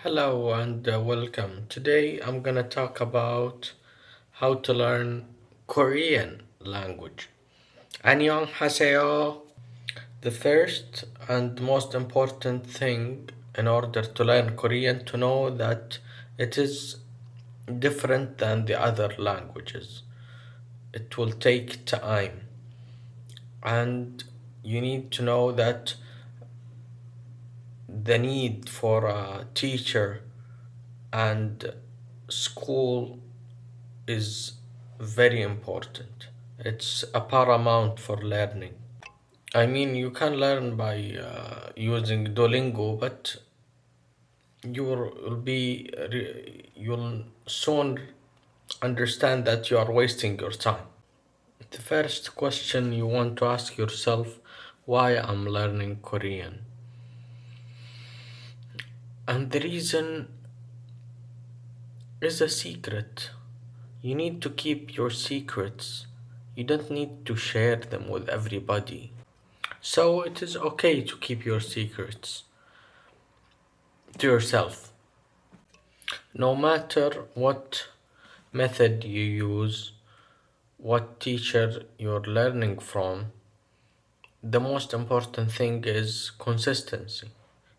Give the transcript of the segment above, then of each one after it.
Hello and welcome. Today I'm gonna talk about how to learn Korean language. 안녕하세요. The first and most important thing in order to learn Korean to know that it is different than the other languages. It will take time and you need to know that the need for a teacher and school is very important. It's a paramount for learning. I mean, you can learn by using Duolingo, but you'll soon understand that you are wasting your time. The first question you want to ask yourself, why I'm learning Korean? And the reason is a secret. You need to keep your secrets. You don't need to share them with everybody. So it is okay to keep your secrets to yourself. No matter what method you use, what teacher you're learning from, the most important thing is consistency.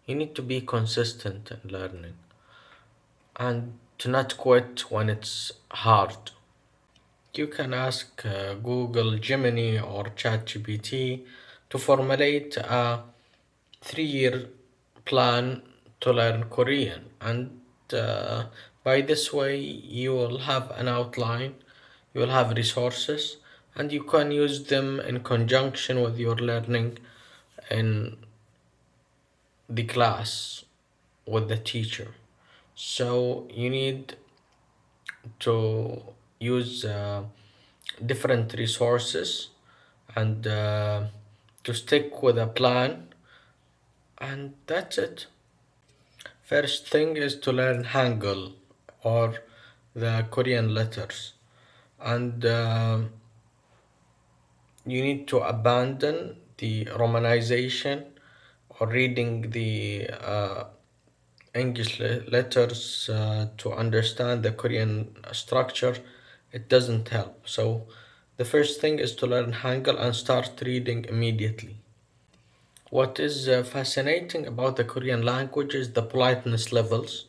You need to be consistent in learning and to not quit when it's hard. You can ask Google, Gemini, or ChatGPT to formulate a 3 year plan to learn Korean, and uh, by this way, you will have an outline, you will have resources, and you can use them in conjunction with your learning in the class with the teacher. So, you need to use different resources and to stick with a plan, and that's it. First thing is to learn Hangul or the Korean letters, and you need to abandon the romanization or reading the English letters to understand the Korean structure. It doesn't help. So, the first thing is to learn Hangul and start reading immediately. What is fascinating about the Korean language is the politeness levels.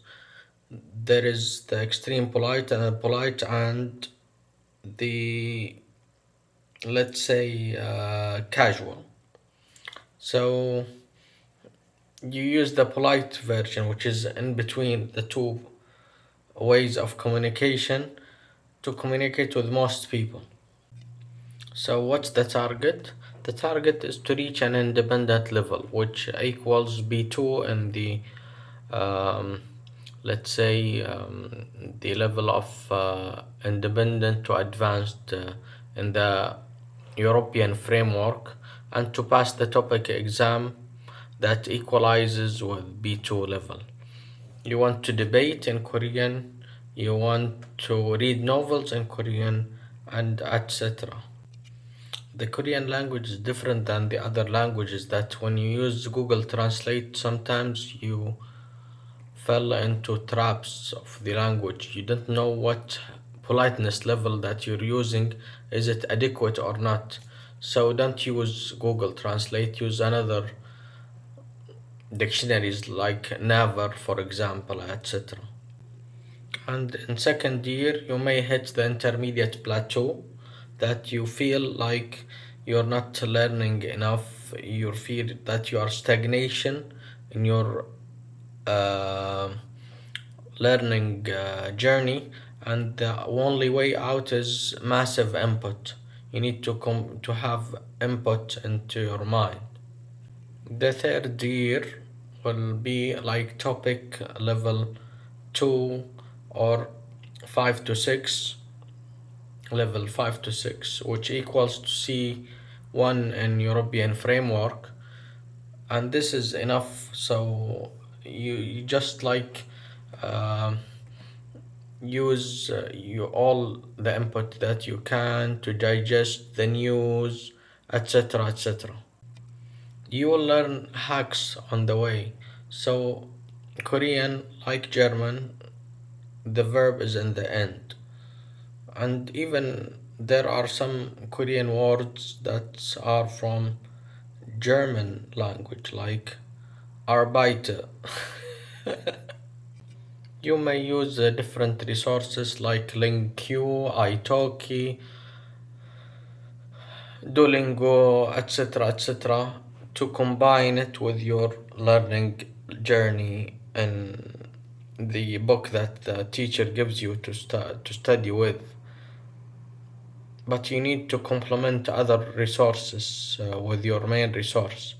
There is the extreme polite and polite, and the, let's say, casual. So you use the polite version, which is in between the two ways of communication, to communicate with most people. So what's the target? The target is to reach an independent level, which equals B2 in the um, let's say the level of independent to advanced in the European framework, and to pass the topic exam that equalizes with B2 level. You want to debate in Korean, you want to read novels in Korean, and etc. The Korean language is different than the other languages that when you use Google Translate, sometimes you fell into traps of the language. You don't know what politeness level that you're using, is it adequate or not. So don't use Google Translate, use another dictionaries like Naver, for example, etc. And in second year, you may hit the intermediate plateau that you feel like you're not learning enough. You feel that you are stagnation in your uh, learning journey, and the only way out is massive input. You need to come to have input into your mind. The third year will be like topic level 2 or 5 to 6, level 5 to 6, which equals to C1 in European framework, and this is enough. So you just like um use you all the input that you can to digest the news, etc., etc. You will learn hacks on the way. So Korean, like German, the verb is in the end. And even there are some Korean words that are from German language, like Arbeiter. You may use different resources like LingQ, Italki, Duolingo, etc., to combine it with your learning journey in the book that the teacher gives you to study with. But you need to complement other resources with your main resource,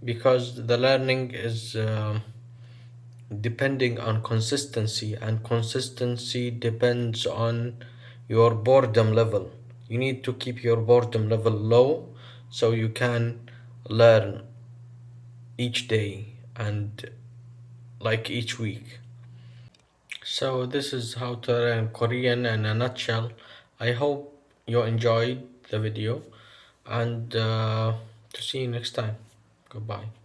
because the learning is depending on consistency, and consistency depends on your boredom level. You need to keep your boredom level low so you can learn each day and like each week. So this is how to learn Korean in a nutshell. I hope you enjoyed the video, and to see you next time. Goodbye.